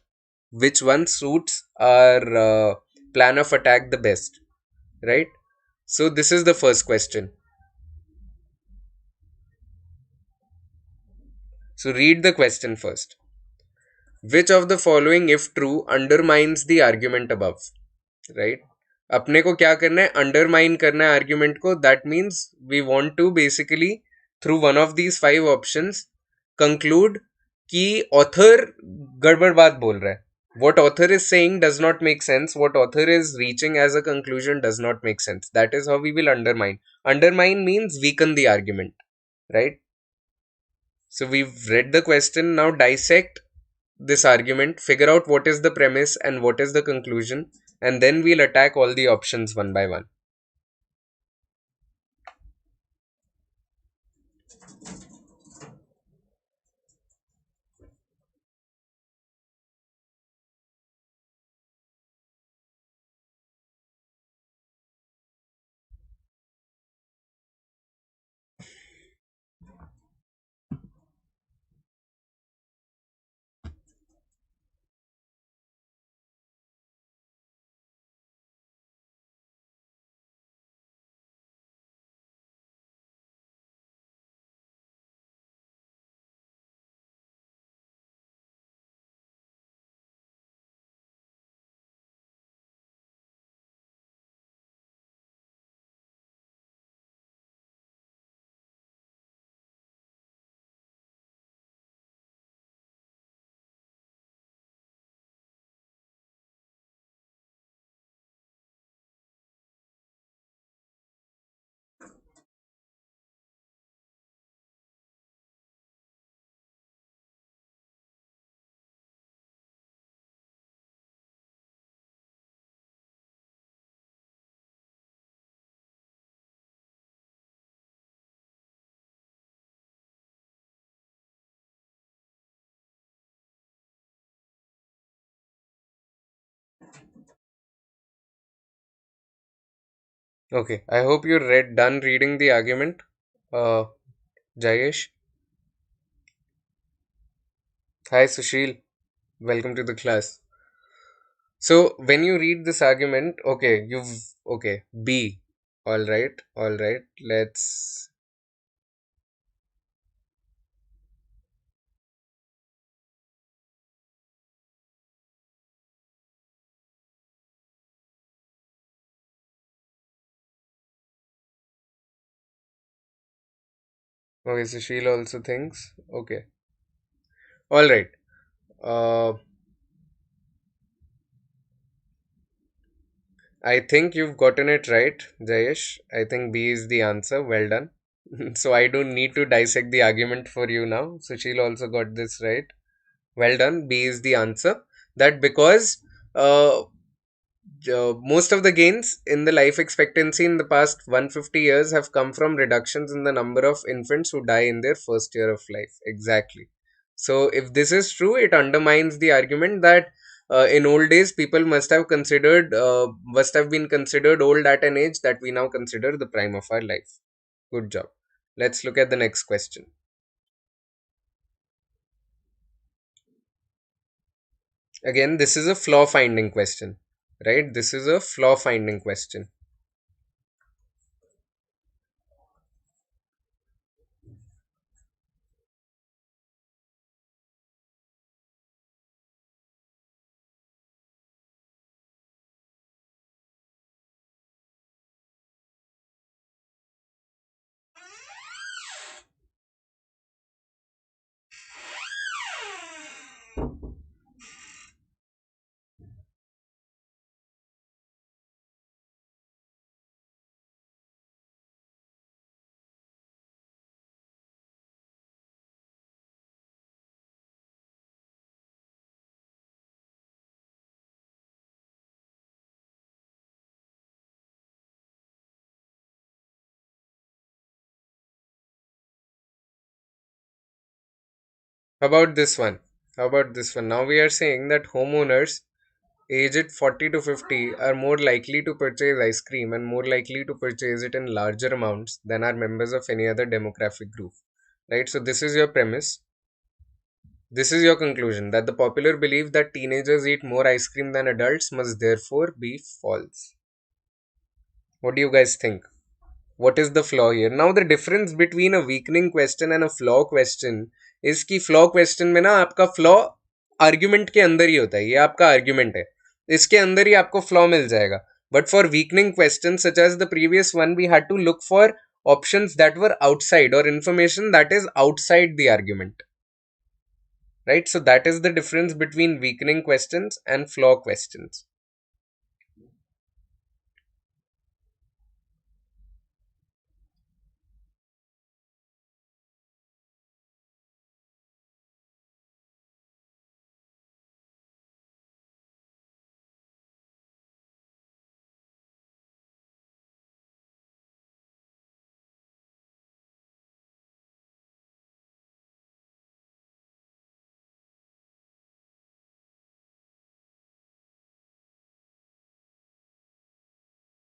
which one suits our plan of attack the best, right? So this is the first question. So read the question first. Which of the following, if true, undermines the argument above? Right? अपने को क्या करना है? Undermine करना है argument को. That means we want to basically, through one of these 5 options, conclude कि author गड़बड़ बात बोल रहा है. What author is saying does not make sense. What author is reaching as a conclusion does not make sense. That is how we will undermine. Undermine means weaken the argument, right? So we've read the question. Now dissect this argument, figure out what is the premise and what is the conclusion, and then we'll attack all the options one by one. Okay, I hope you're done reading the argument, uh, Jayesh. Hi, Sushil. Welcome to the class. So when you read this argument, okay, B. All right. Let's. Okay, Sushil also thinks. Okay, all right. Uh, I think you've gotten it right, Jayesh. I think B is the answer. Well done. So I don't need to dissect the argument for you now. Sushil also got this right. Well done. B is the answer. That because uh, most of the gains in the life expectancy in the past 150 years have come from reductions in the number of infants who die in their first year of life. Exactly. So, if this is true, it undermines the argument that in old days people must have been considered old at an age that we now consider the prime of our life. Good job. Let's look at the next question. Again, this is a flaw finding question, right? This is a flaw finding question. How about this one? How about this one? Now we are saying that homeowners aged 40 to 50 are more likely to purchase ice cream and more likely to purchase it in larger amounts than are members of any other demographic group. Right? So, this is your premise. This is your conclusion that the popular belief that teenagers eat more ice cream than adults must therefore be false. What do you guys think? What is the flaw here? Now the difference between a weakening question and a flaw question is कि flaw question में ना आपका flaw argument के अंदर ही होता है. ये आपका argument है, इसके अंदर ही आपको flaw मिल जाएगा. But for weakening questions such as the previous one, we had to look for options that were outside or information that is outside the argument. right? So that is the difference between weakening questions and flaw questions.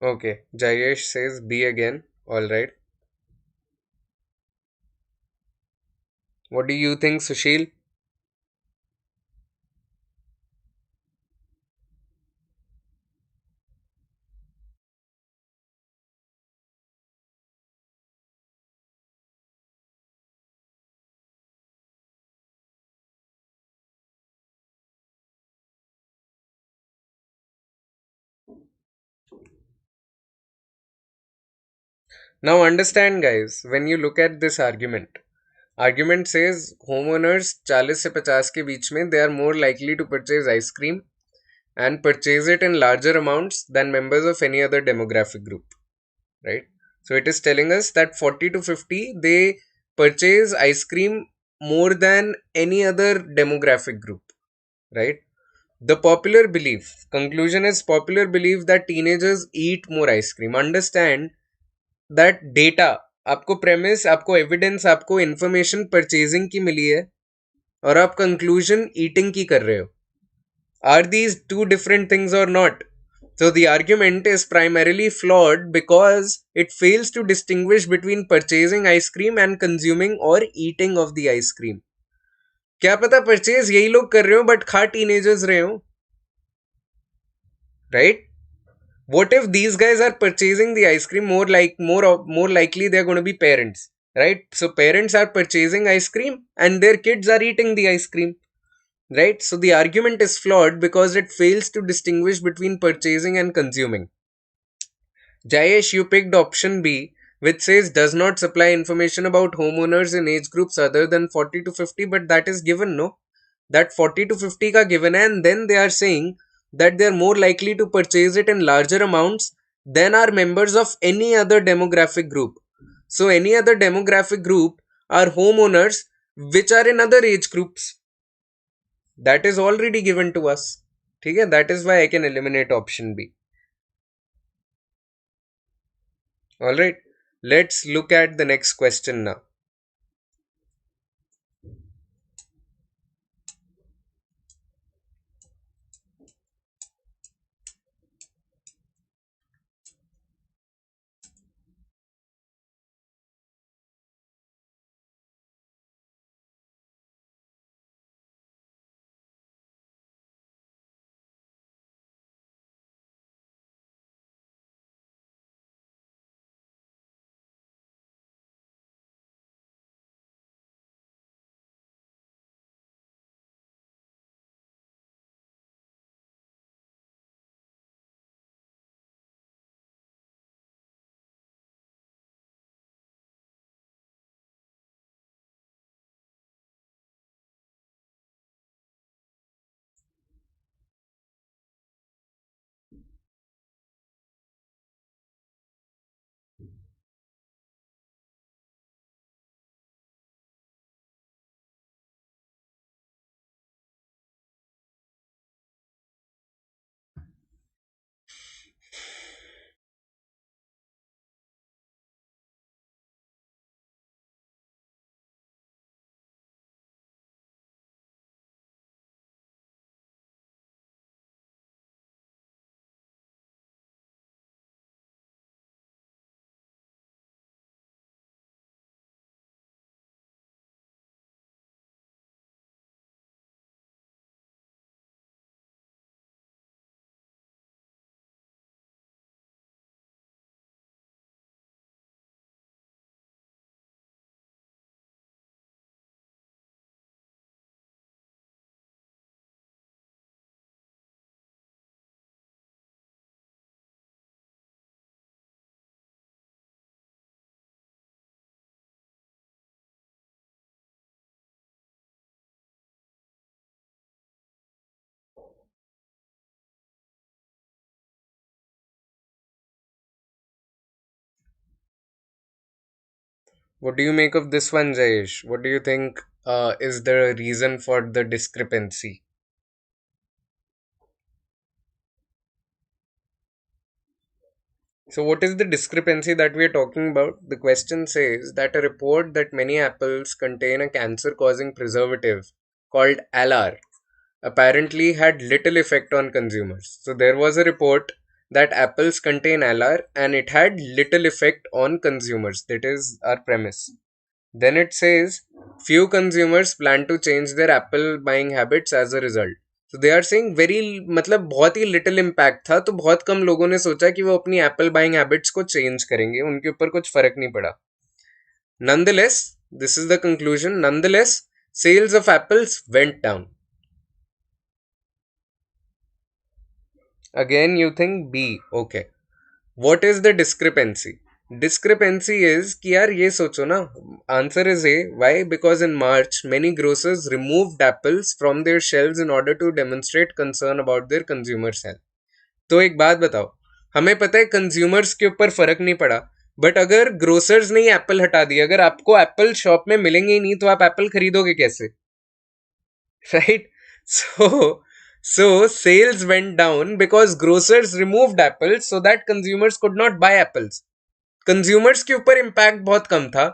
Okay, Jayesh says B again. All right. What do you think, Sushil? Now understand, guys, when you look at this argument says homeowners 40 से 50 के बीच में they are more likely to purchase ice cream and purchase it in larger amounts than members of any other demographic group, right? So it is telling us that 40 to 50 they purchase ice cream more than any other demographic group, right? The popular belief, conclusion is popular belief that teenagers eat more ice cream. Understand that data, आपको premise, आपको evidence, आपको information purchasing की मिली है और आप conclusion eating की कर रहे हो. Are these two different things or not? So the argument is primarily flawed because it fails to distinguish between purchasing ice cream and consuming or eating of the ice cream. क्या पता purchase यही लोग कर रहे हो but खा teenagers रहे हो, right? What if these guys are purchasing the ice cream more likely they're going to be parents, right? So parents are purchasing ice cream and their kids are eating the ice cream, right? So the argument is flawed because it fails to distinguish between purchasing and consuming. Jayesh, you picked option B, which says does not supply information about homeowners in age groups other than 40 to 50, but that is given, no? That 40 to 50 ka given hai, and then they are saying that they are more likely to purchase it in larger amounts than are members of any other demographic group. So any other demographic group are homeowners which are in other age groups. That is already given to us. Okay? That is why I can eliminate option B. Alright, let's look at the next question now. What do you make of this one, Jayesh? What do you think is the reason for the discrepancy? So, what is the discrepancy that we are talking about? The question says that a report that many apples contain a cancer causing preservative called ALR apparently had little effect on consumers. So, there was a report that apples contain ALR and it had little effect on consumers. That is our premise. Then it says few consumers plan to change their Apple buying habits as a result. So they are saying very मतलब बहुत ही little impact था तो बहुत कम लोगों ने सोचा कि वो अपनी एप्पल बाइंग हैबिट्स को चेंज करेंगे उनके ऊपर कुछ फर्क नहीं पड़ा nonetheless this is the conclusion nonetheless sales of apples went down again you think B okay what is the discrepancy discrepancy is कि यार ये सोचो ना answer is A why because in March many grocers removed apples from their shelves in order to demonstrate concern about their consumers health तो एक बात बताओ हमें पता है कंज्यूमर्स के ऊपर फर्क नहीं पड़ा बट अगर ग्रोसर्स ने ही एप्पल हटा दिया अगर आपको एप्पल शॉप में मिलेंगे ही नहीं तो आप एप्पल खरीदोगे कैसे right so sales went down because grocers removed apples so that consumers could not buy apples consumers के ऊपर इम्पैक्ट बहुत कम था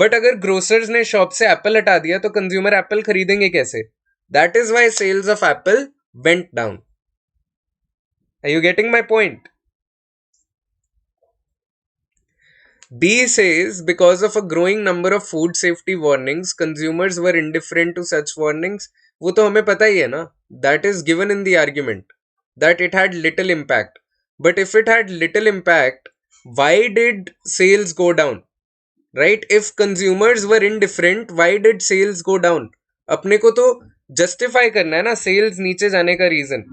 बट अगर ग्रोसर्स ने शॉप से एप्पल हटा दिया तो कंज्यूमर एप्पल खरीदेंगे कैसे that is why sales of apple went down are you getting my point B says because of a growing number of food safety warnings, consumers were indifferent to such warnings. वो तो हमें पता ही है ना. That is given in the argument that it had little impact. But if it had little impact, why did sales go down? Right? If consumers were indifferent, why did sales go down? अपने को तो justify करना है ना sales नीचे जाने का reason.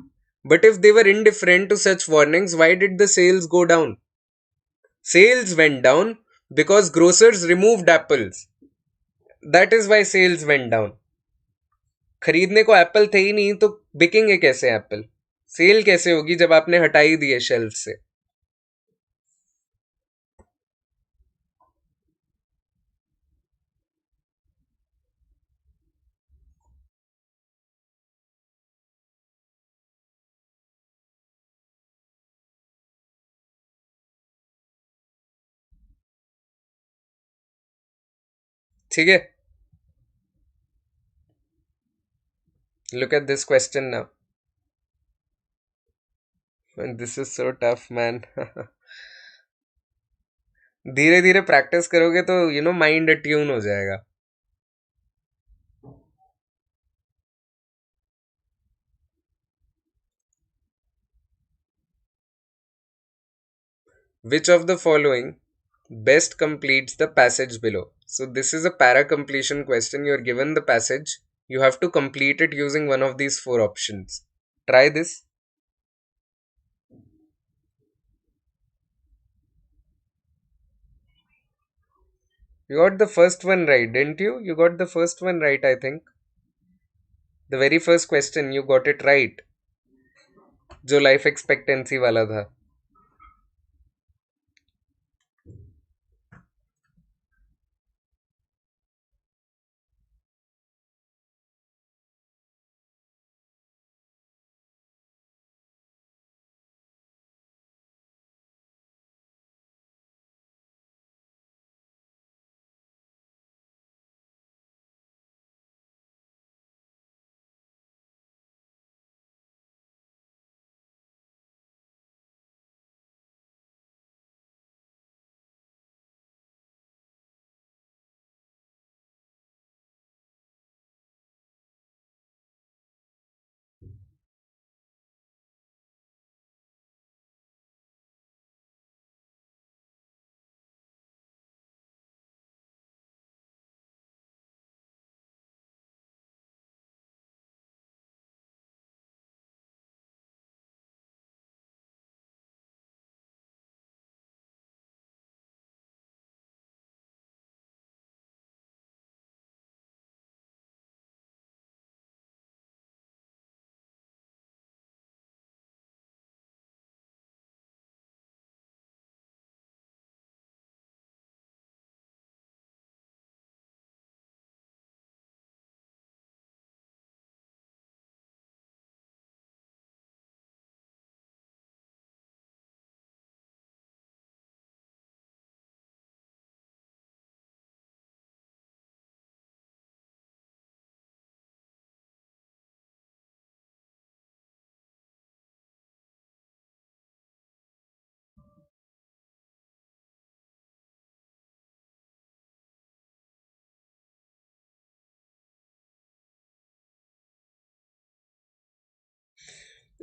But if they were indifferent to such warnings, why did the sales go down? Sales went down because grocers removed apples. That is why sales went down. खरीदने को एप्पल थे ही नहीं तो बिकेंगे कैसे एप्पल सेल कैसे होगी जब आपने हटा ही दिए शेल्फ से ठीक है look at this question now this is so tough man धीरे धीरे प्रैक्टिस करोगे तो माइंड अट्यून हो जाएगा Which of the following best completes the passage below? So this is a para completion question. You are given the passage. You have to complete it using one of these four options. Try this. You got the first one right, didn't you? You got the first one right, I think. The very first question, you got it right. जो life expectancy वाला था.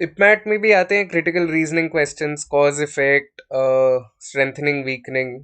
इपमैट में भी आते हैं critical reasoning questions, cause effect, strengthening weakening.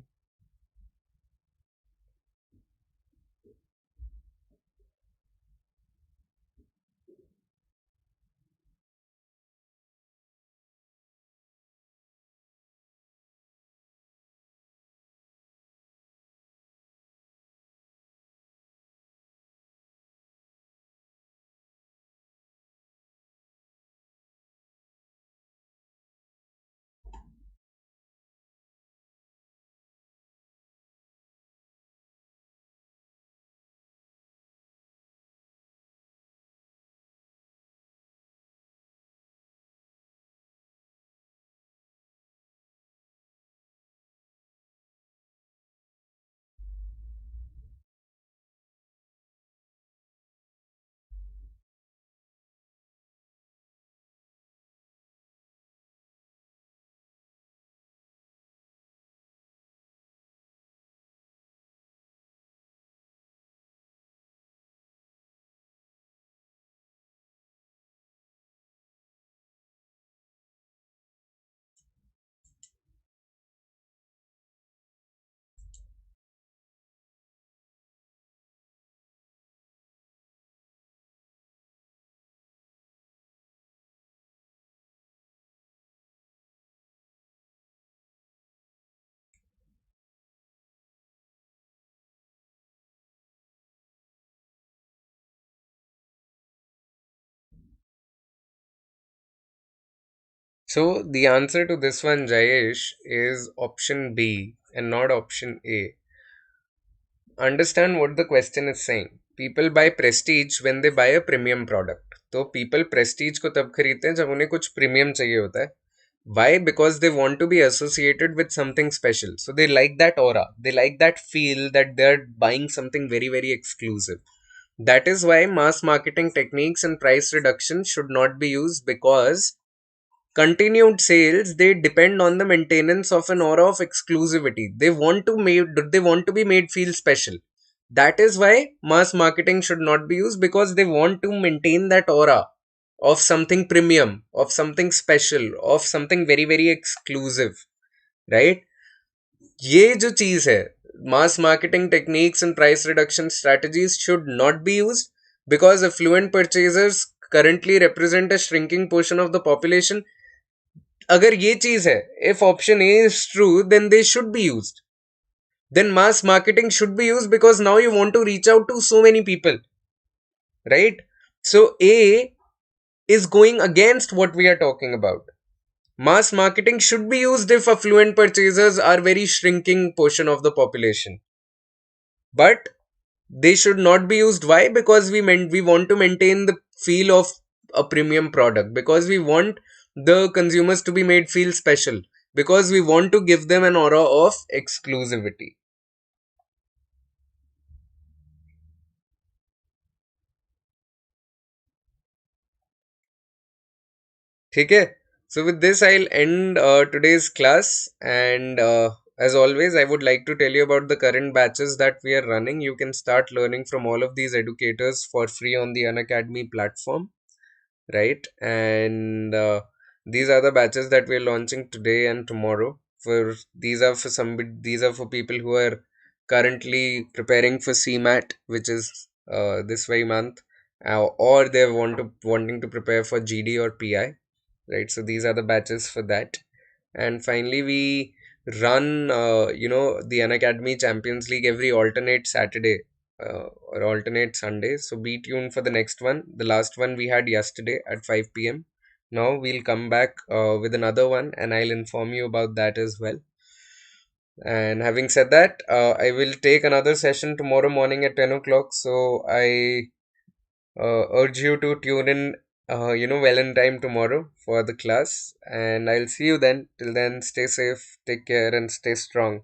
So the answer to this one, Jayesh, is option B and not option A. Understand what the question is saying. People buy prestige when they buy a premium product. तो people prestige को तब खरीदते हैं जब उन्हें कुछ premium चाहिए होता है. Why? Because they want to be associated with something special. So they like that aura. They like that feel that they're buying something very, very exclusive. That is why mass marketing techniques and price reduction should not be used, because continued sales, they depend on the maintenance of an aura of exclusivity. They want to be made feel special. That is why mass marketing should not be used, because they want to maintain that aura of something premium, of something special, of something very, very exclusive, right? ये जो चीज है, mass marketing techniques and price reduction strategies should not be used, because affluent purchasers currently represent a shrinking portion of the population. अगर ये चीज है, if option A is true, then they should be used. Then mass marketing should be used, because now you want to reach out to so many people, right? So A is going against what we are talking about. Mass marketing should be used if affluent purchasers are very shrinking portion of the population. But they should not be used. Why? Because we want to maintain the feel of a premium product, because we want the consumers to be made feel special, because we want to give them an aura of exclusivity. Okay. So with this, I'll end today's class, and as always, I would like to tell you about the current batches that we are running. You can start learning from all of these educators for free on the Unacademy platform, right? And these are the batches that we're launching today and tomorrow. For these are for people who are currently preparing for CMAT, which is this very month, or they're wanting to prepare for GD or PI, right? So these are the batches for that. And finally, we run the Unacademy Champions League every alternate Saturday, or alternate Sunday. So be tuned for the next one. The last one we had yesterday at 5 p.m. Now we'll come back with another one, and I'll inform you about that as well. And having said that, I will take another session tomorrow morning at 10 o'clock. So I urge you to tune in, well in time tomorrow for the class. And I'll see you then. Till then, stay safe, take care, and stay strong.